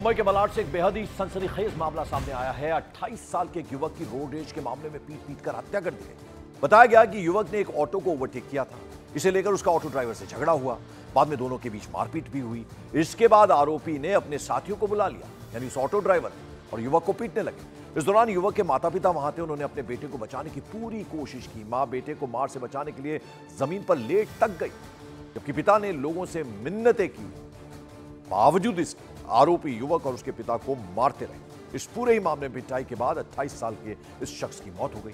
मुंबई के मलाड से एक बेहद ही सनसनीखेज मामला सामने आया है। 28 साल के एक युवक की रोड रेज के मामले में पीट कर हत्या कर दी गई। बताया गया कि युवक ने एक ऑटो को ओवरटेक किया था। इसे लेकर उसका ऑटो ड्राइवर से झगड़ा हुआ। बाद में दोनों के बीच मारपीट भी हुई। इसके बाद आरोपी ने अपने साथियों को बुला लिया, यानी उस ऑटो ड्राइवर और युवक को पीटने लगे। इस दौरान युवक के माता पिता वहां थे। उन्होंने अपने बेटे को बचाने की पूरी कोशिश की। मां बेटे को मार से बचाने के लिए जमीन पर लेट तक गई, जबकि पिता ने लोगों से मिन्नतें की। बावजूद इसके आरोपी युवक और उसके पिता को मारते रहे। इस पूरे ही मामले में पिटाई के बाद 28 साल के इस शख्स की मौत हो गई।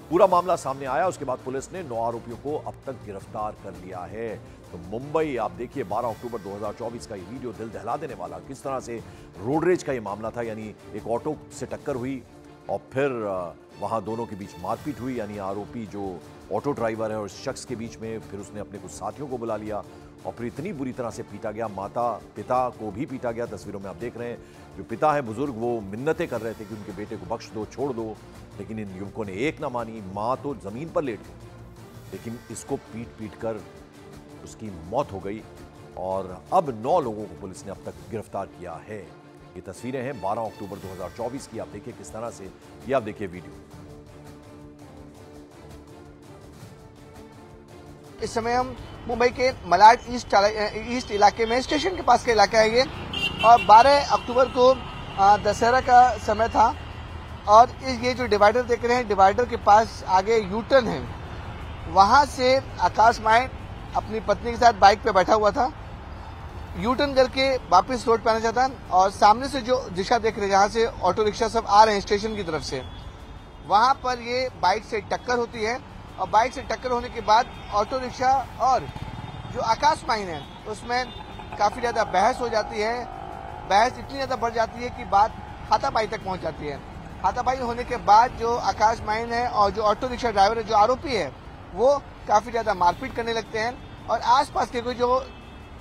पूरा मामला सामने आया। उसके बाद पुलिस ने 9 आरोपियों को अब तक गिरफ्तार कर लिया है। तो मुंबई, आप देखिए 12 अक्टूबर 2024 का ये वीडियो दिल दहला देने वाला। किस तरह से रोड रेज का ये मामला था, यानी एक ऑटो से टक्कर हुई और फिर वहां दोनों के बीच मारपीट हुई, यानी आरोपी जो ऑटो ड्राइवर है और इस शख्स के बीच में। फिर उसने अपने कुछ साथियों को बुला लिया और फिर इतनी बुरी तरह से पीटा गया। माता पिता को भी पीटा गया। तस्वीरों में आप देख रहे हैं, जो पिता है बुजुर्ग, वो मिन्नतें कर रहे थे कि उनके बेटे को बख्श दो, छोड़ दो, लेकिन इन युवकों ने एक ना मानी। मां तो जमीन पर लेट गई, लेकिन इसको पीट कर उसकी मौत हो गई। और अब 9 लोगों को पुलिस ने अब तक गिरफ्तार किया है। ये तस्वीरें हैं 12 अक्टूबर 2024 की। आप देखिए किस तरह से, ये आप देखिए वीडियो। इस समय हम मुंबई के मलाड ईस्ट इलाके में, स्टेशन के पास का इलाका है ये, और 12 अक्टूबर को दशहरा का समय था। और ये जो डिवाइडर देख रहे हैं, डिवाइडर के पास आगे यू टर्न है, वहां से आकाश माइन अपनी पत्नी के साथ बाइक पे बैठा हुआ था। यू टर्न करके वापस रोड पे आना चाहता, और सामने से जो दिशा देख रहे हैं, जहां से ऑटो रिक्शा सब आ रहे हैं स्टेशन की तरफ से, वहां पर ये बाइक से टक्कर होती है। और बाइक से टक्कर होने के बाद ऑटो रिक्शा और जो आकाश माइन है, उसमें काफी ज्यादा बहस हो जाती है। बहस इतनी ज्यादा बढ़ जाती है कि बात हाथापाई तक पहुंच जाती है। हाथापाई होने के बाद जो आकाश माइन है और जो ऑटो रिक्शा ड्राइवर है, जो आरोपी है, वो काफी ज्यादा मारपीट करने लगते हैं। और आसपास के कोई जो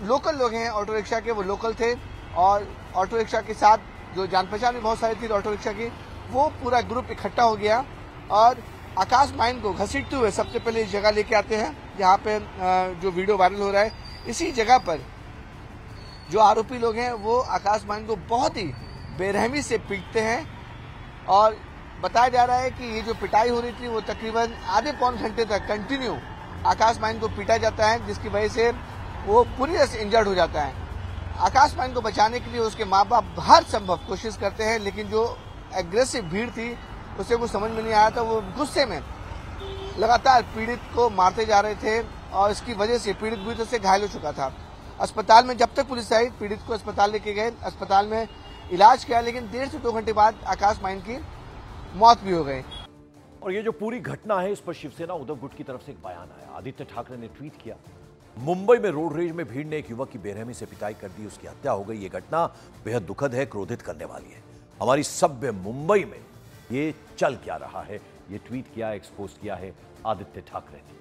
लोकल लोग हैं ऑटो रिक्शा के, वो लोकल थे, और ऑटो रिक्शा के साथ जो जान पहचान भी बहुत सारी थी ऑटो रिक्शा की, वो पूरा ग्रुप इकट्ठा हो गया और आकाश माइन को घसीटते हुए सबसे पहले इस जगह लेके आते हैं जहाँ पे जो वीडियो वायरल हो रहा है। इसी जगह पर जो आरोपी लोग हैं वो आकाश माइन को बहुत ही बेरहमी से पीटते हैं। और बताया जा रहा है कि ये जो पिटाई हो रही थी वो तकरीबन आधे पौन घंटे तक कंटिन्यू आकाश माइन को पीटा जाता है, जिसकी वजह से वो पूरी तरह से इंजर्ड हो जाता है। आकाश माइन को बचाने के लिए उसके माँ बाप हर संभव कोशिश करते हैं, लेकिन जो एग्रेसिव भीड़ थी उसे कुछ समझ में नहीं आया था। वो गुस्से में लगातार पीड़ित को मारते जा रहे थे और इसकी वजह से पीड़ित बुरी तरह से घायल हो चुका था। अस्पताल में जब तक पुलिस आई, पीड़ित को अस्पताल लेके गए, अस्पताल में इलाज किया, लेकिन 1.5 से 2 घंटे बाद आकाश माइन की मौत भी हो गई। और ये जो पूरी घटना है, इस पर शिवसेना उद्धव गुट की तरफ से एक बयान आया। आदित्य ठाकरे ने ट्वीट किया, मुंबई में रोड रेज में भीड़ ने एक युवक की बेरहमी से पिटाई कर दी, उसकी हत्या हो गई। ये घटना बेहद दुखद है, क्रोधित करने वाली है। हमारी सभ्य मुंबई में ये चल क्या रहा है, ये ट्वीट किया, एक्सपोज किया है आदित्य ठाकरे ने।